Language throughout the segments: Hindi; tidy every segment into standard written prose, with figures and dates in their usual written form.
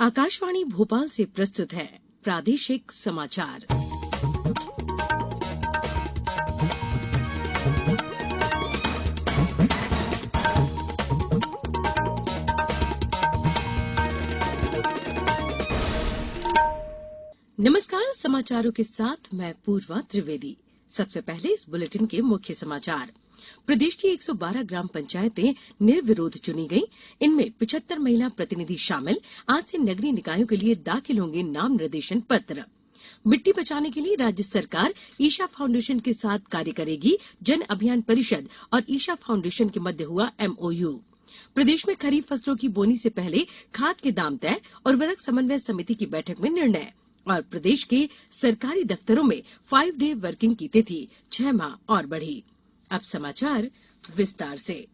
आकाशवाणी भोपाल से प्रस्तुत है प्रादेशिक समाचार। नमस्कार, समाचारों के साथ मैं पूर्वा त्रिवेदी। सबसे पहले इस बुलेटिन के मुख्य समाचार। प्रदेश की 112 ग्राम पंचायतें निर्विरोध चुनी गईं। इनमें 75 महिला प्रतिनिधि शामिल। आज से नगरीय निकायों के लिए दाखिल होंगे नाम निर्देशन पत्र। मिट्टी बचाने के लिए राज्य सरकार ईशा फाउंडेशन के साथ कार्य करेगी। जन अभियान परिषद और ईशा फाउंडेशन के मध्य हुआ MOU। प्रदेश में खरीफ फसलों की बोनी से पहले खाद के दाम तय। उर्वरक समन्वय समिति की बैठक में निर्णय। और प्रदेश के सरकारी दफ्तरों में 5 डे वर्किंग की तिथि 6 माह और बढ़ी। अब समाचार विस्तार से।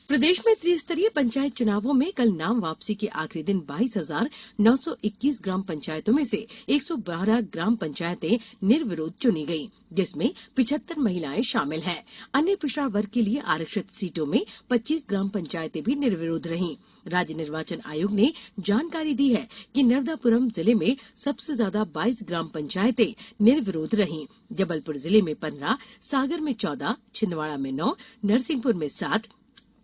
प्रदेश में त्रिस्तरीय पंचायत चुनावों में कल नाम वापसी के आखिरी दिन 22,921 ग्राम पंचायतों में से 112 ग्राम पंचायतें निर्विरोध चुनी गईं, जिसमें 75 महिलाएं शामिल हैं। अन्य पिछड़ा वर्ग के लिए आरक्षित सीटों में 25 ग्राम पंचायतें भी निर्विरोध रहीं। राज्य निर्वाचन आयोग ने जानकारी दी है कि नर्मदापुरम जिले में सबसे ज्यादा 22 ग्राम पंचायतें निर्विरोध रहीं। जबलपुर जिले में 15, सागर में 14, छिंदवाड़ा में 9, नरसिंहपुर में 7,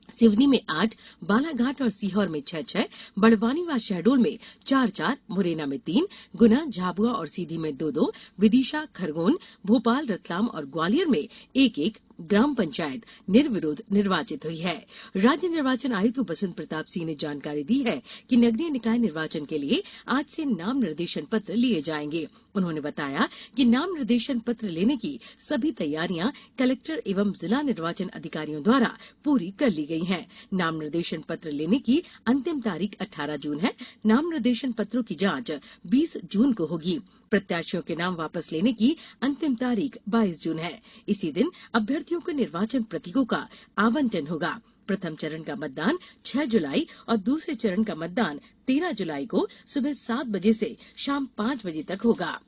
सिवनी में 8, बालाघाट और सीहोर में 6-6, बड़वानी व शहडोल में 4-4, मुरैना में 3, गुना, झाबुआ और सीधी में 2-2, विदिशा, खरगोन, भोपाल, रतलाम और ग्वालियर में 1-1 ग्राम पंचायत निर्विरोध निर्वाचित हुई है। राज्य निर्वाचन आयुक्त बसंत प्रताप सिंह ने जानकारी दी है कि नगरीय निकाय निर्वाचन के लिए आज से नाम निर्देशन पत्र लिए जाएंगे। उन्होंने बताया कि नाम निर्देशन पत्र लेने की सभी तैयारियां कलेक्टर एवं जिला निर्वाचन अधिकारियों द्वारा पूरी कर ली गई हैं। नाम निर्देशन पत्र लेने की अंतिम तारीख 18 जून है। नाम निर्देशन पत्रों की जांच 20 जून को होगी। प्रत्याशियों के नाम वापस लेने की अंतिम तारीख 22 जून है। इसी दिन अभ्यर्थियों को निर्वाचन प्रतीकों का आवंटन होगा। प्रथम चरण का मतदान 6 जुलाई और दूसरे चरण का मतदान 13 जुलाई को सुबह 7 बजे से शाम 5 बजे तक होगा।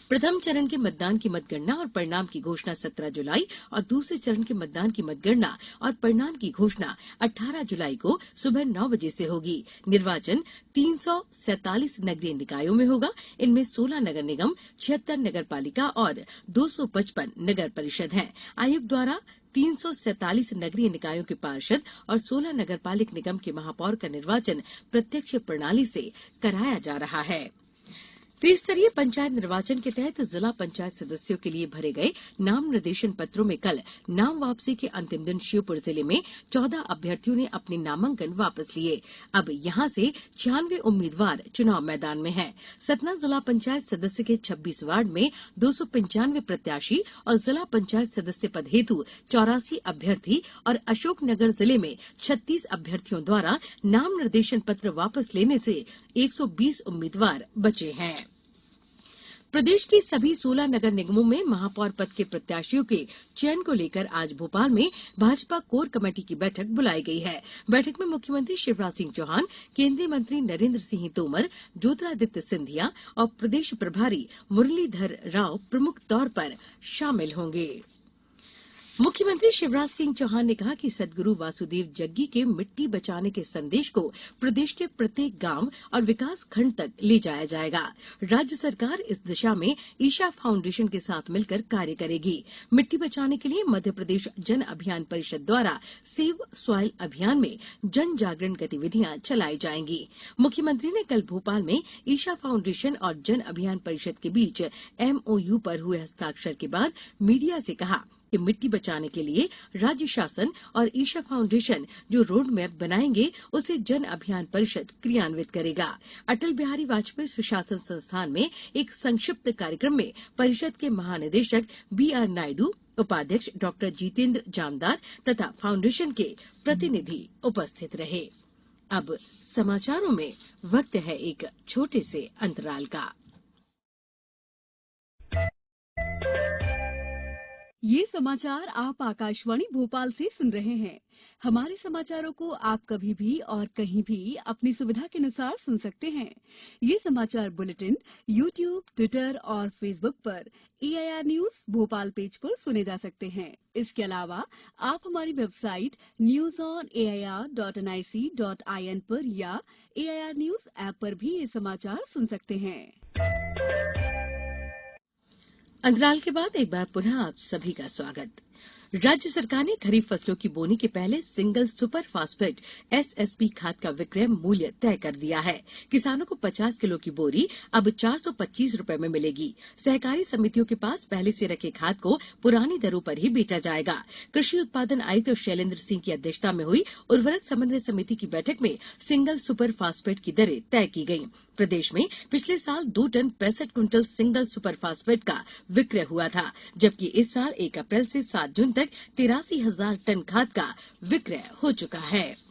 प्रथम चरण के मतदान की मतगणना और परिणाम की घोषणा 17 जुलाई और दूसरे चरण के मतदान की मतगणना और परिणाम की घोषणा 18 जुलाई को सुबह 9 बजे से होगी। निर्वाचन 347 नगरीय निकायों में होगा। इनमें 16 नगर निगम, 76 नगर पालिका और 255 नगर परिषद हैं। आयोग द्वारा 347 नगरीय निकायों के पार्षद और 16 नगर पालिक निगम के महापौर का निर्वाचन प्रत्यक्ष प्रणाली से कराया जा रहा है। त्रिस्तरीय पंचायत निर्वाचन के तहत जिला पंचायत सदस्यों के लिए भरे गए नाम निर्देशन पत्रों में कल नाम वापसी के अंतिम दिन श्योपुर जिले में 14 अभ्यर्थियों ने अपने नामांकन वापस लिए। अब यहां से 96 उम्मीदवार चुनाव मैदान में हैं। सतना जिला पंचायत सदस्य के 26 वार्ड में 295 प्रत्याशी और जिला पंचायत सदस्य पद हेतु 84 अभ्यर्थी और अशोकनगर जिले में 36 अभ्यर्थियों द्वारा नाम निर्देशन पत्र वापस लेने से 120 उम्मीदवार बचे हैं। प्रदेश के सभी 16 नगर निगमों में महापौर पद के प्रत्याशियों के चयन को लेकर आज भोपाल में भाजपा कोर कमेटी की बैठक बुलाई गई है। बैठक में मुख्यमंत्री शिवराज सिंह चौहान, केंद्रीय मंत्री नरेंद्र सिंह तोमर, ज्योतिरादित्य सिंधिया और प्रदेश प्रभारी मुरलीधर राव प्रमुख तौर पर शामिल होंगे। मुख्यमंत्री शिवराज सिंह चौहान ने कहा कि सद्गुरु वासुदेव जग्गी के मिट्टी बचाने के संदेश को प्रदेश के प्रत्येक गांव और विकास खंड तक ले जाया जाएगा। राज्य सरकार इस दिशा में ईशा फाउंडेशन के साथ मिलकर कार्य करेगी। मिट्टी बचाने के लिए मध्य प्रदेश जन अभियान परिषद द्वारा सेव सॉइल अभियान में जन जागरण गतिविधियां चलाई जाएंगी। मुख्यमंत्री ने कल भोपाल में ईशा फाउंडेशन और जन अभियान परिषद के बीच MOU पर हुए हस्ताक्षर के बाद मीडिया से कहा कि मिट्टी बचाने के लिए राज्य शासन और ईशा फाउंडेशन जो रोड मैप बनाएंगे उसे जन अभियान परिषद क्रियान्वित करेगा। अटल बिहारी वाजपेयी सुशासन संस्थान में एक संक्षिप्त कार्यक्रम में परिषद के महानिदेशक BR नायडू, उपाध्यक्ष डॉ जितेंद्र जामदार तथा फाउंडेशन के प्रतिनिधि उपस्थित रहे। अब समाचारों में वक्त है एक छोटे से अंतराल का। ये समाचार आप आकाशवाणी भोपाल से सुन रहे हैं। हमारे समाचारों को आप कभी भी और कहीं भी अपनी सुविधा के अनुसार सुन सकते हैं। ये समाचार बुलेटिन YouTube, ट्विटर और फेसबुक पर AIR न्यूज भोपाल पेज पर सुने जा सकते हैं। इसके अलावा आप हमारी वेबसाइट newsonair.nic.in पर या AIR न्यूज ऐप पर भी ये समाचार सुन सकते हैं। अंतराल के बाद एक बार पुनः आप सभी का स्वागत। राज्य सरकार ने खरीफ फसलों की बोनी के पहले सिंगल सुपर फास्फेट SSP खाद का विक्रय मूल्य तय कर दिया है। किसानों को 50 किलो की बोरी अब 425 रुपए में मिलेगी। सहकारी समितियों के पास पहले से रखे खाद को पुरानी दरों पर ही बेचा जाएगा। कृषि उत्पादन आयुक्त शैलेंद्र सिंह की अध्यक्षता में हुई उर्वरक समन्वय समिति की बैठक में सिंगल सुपर फास्फेट की दरें तय की गयी। प्रदेश में पिछले साल 2 ton 65 quintal single super phosphate का विक्रय हुआ था, जबकि इस साल 1 अप्रैल से 7 जून तक 83,000 टन खाद का विक्रय हो चुका है।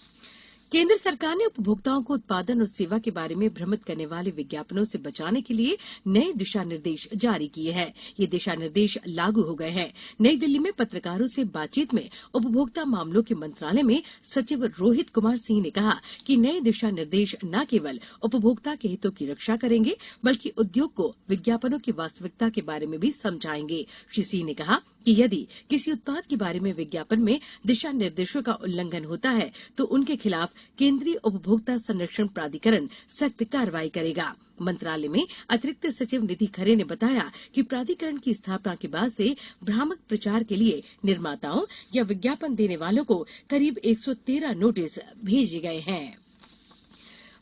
केंद्र सरकार ने उपभोक्ताओं को उत्पादन और सेवा के बारे में भ्रमित करने वाले विज्ञापनों से बचाने के लिए नए दिशा निर्देश जारी किए हैं। ये दिशा निर्देश लागू हो गए हैं। नई दिल्ली में पत्रकारों से बातचीत में उपभोक्ता मामलों के मंत्रालय में सचिव रोहित कुमार सिंह ने कहा कि नए दिशा निर्देश न केवल उपभोक्ता के हितों की रक्षा करेंगे, बल्कि उद्योग को विज्ञापनों की वास्तविकता के बारे में भी समझाएंगे। श्री सिंह ने कहा कि यदि किसी उत्पाद के बारे में विज्ञापन में दिशा निर्देशों का उल्लंघन होता है तो उनके खिलाफ केंद्रीय उपभोक्ता संरक्षण प्राधिकरण सख्त कार्रवाई करेगा। मंत्रालय में अतिरिक्त सचिव निधि खरे ने बताया कि प्राधिकरण की स्थापना के बाद से भ्रामक प्रचार के लिए निर्माताओं या विज्ञापन देने वालों को करीब 113 नोटिस भेजे गए हैं।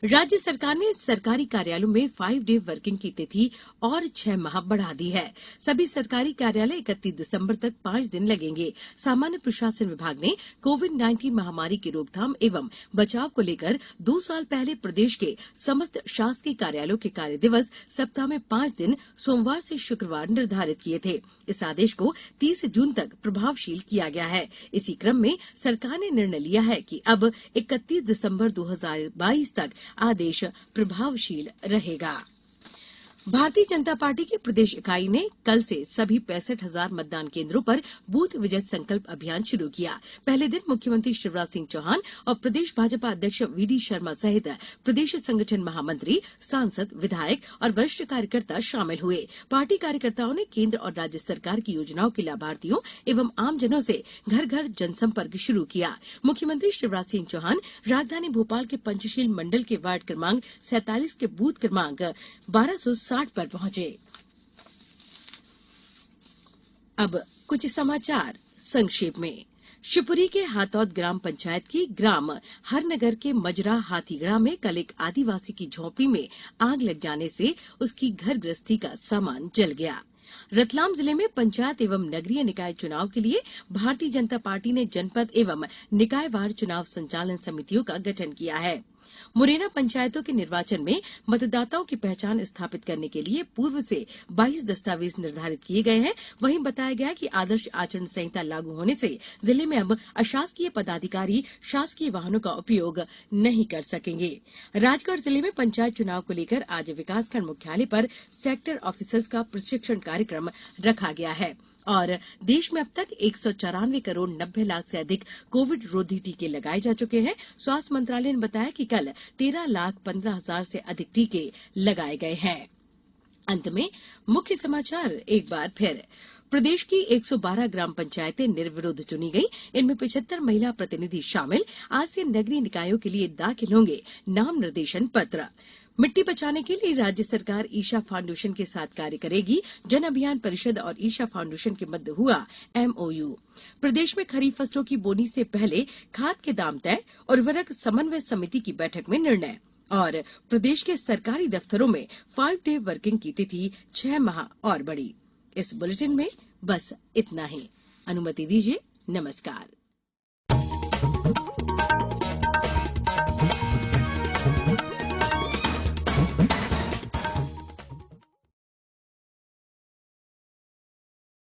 राज्य सरकार ने सरकारी कार्यालयों में 5 डे वर्किंग की तिथि और 6 माह बढ़ा दी है। सभी सरकारी कार्यालय 31 दिसंबर तक 5 दिन लगेंगे। सामान्य प्रशासन विभाग ने कोविड-19 महामारी की रोकथाम एवं बचाव को लेकर 2 साल पहले प्रदेश के समस्त शासकीय कार्यालयों के कार्य दिवस सप्ताह में 5 दिन सोमवार से शुक्रवार निर्धारित किए थे। इस आदेश को 30 जून तक प्रभावशील किया गया है। इसी क्रम में सरकार ने निर्णय लिया है कि अब 31 दिसंबर 2022 तक आदेश प्रभावशील रहेगा। भारतीय जनता पार्टी की प्रदेश इकाई ने कल से सभी 65,000 मतदान केंद्रों पर बूथ विजय संकल्प अभियान शुरू किया। पहले दिन मुख्यमंत्री शिवराज सिंह चौहान और प्रदेश भाजपा अध्यक्ष VD शर्मा सहित प्रदेश संगठन महामंत्री, सांसद, विधायक और वरिष्ठ कार्यकर्ता शामिल हुए। पार्टी कार्यकर्ताओं ने केंद्र और राज्य सरकार की योजनाओं के लाभार्थियों एवं आमजनों से घर घर जनसंपर्क शुरू किया। मुख्यमंत्री शिवराज सिंह चौहान राजधानी भोपाल के पंचशील मंडल के वार्ड क्रमांक 47 के बूथ क्रमांक 1260 पर पहुंचे। अब कुछ समाचार संक्षेप में। शिवपुरी के हातौद ग्राम पंचायत की ग्राम हरनगर के मजरा हाथीगढ़ा में कल एक आदिवासी की झोंपड़ी में आग लग जाने से उसकी घर गृहस्थी का सामान जल गया। रतलाम जिले में पंचायत एवं नगरीय निकाय चुनाव के लिए भारतीय जनता पार्टी ने जनपद एवं निकायवार चुनाव संचालन समितियों का गठन किया है। मुरैना पंचायतों के निर्वाचन में मतदाताओं की पहचान स्थापित करने के लिए पूर्व से 22 दस्तावेज निर्धारित किए गए हैं। वहीं बताया गया कि आदर्श आचरण संहिता लागू होने से जिले में अब अशासकीय पदाधिकारी शासकीय वाहनों का उपयोग नहीं कर सकेंगे। राजगढ़ जिले में पंचायत चुनाव को लेकर आज विकासखंड मुख्यालय पर सेक्टर ऑफिसर्स का प्रशिक्षण कार्यक्रम रखा गया है। और देश में अब तक 194 करोड़ 90 लाख से अधिक कोविड रोधी टीके लगाए जा चुके हैं। स्वास्थ्य मंत्रालय ने बताया कि कल 13,15,000 से अधिक टीके लगाए गए हैं। अंत में मुख्य समाचार एक बार फिर। प्रदेश की 112 ग्राम पंचायतें निर्विरोध चुनी गई। इनमें 75 महिला प्रतिनिधि शामिल। आज से नगरीय निकायों के लिए दाखिल होंगे नाम निर्देशन पत्र। मिट्टी बचाने के लिए राज्य सरकार ईशा फाउंडेशन के साथ कार्य करेगी। जन अभियान परिषद और ईशा फाउंडेशन के मध्य हुआ MOU। प्रदेश में खरीफ फसलों की बोनी से पहले खाद के दाम तय। उर्वरक समन्वय समिति की बैठक में निर्णय। और प्रदेश के सरकारी दफ्तरों में 5 डे वर्किंग की तिथि 6 माह और बढ़ी। इस बुलेटिन में बस इतना ही। अनुमति दीजिए। नमस्कार।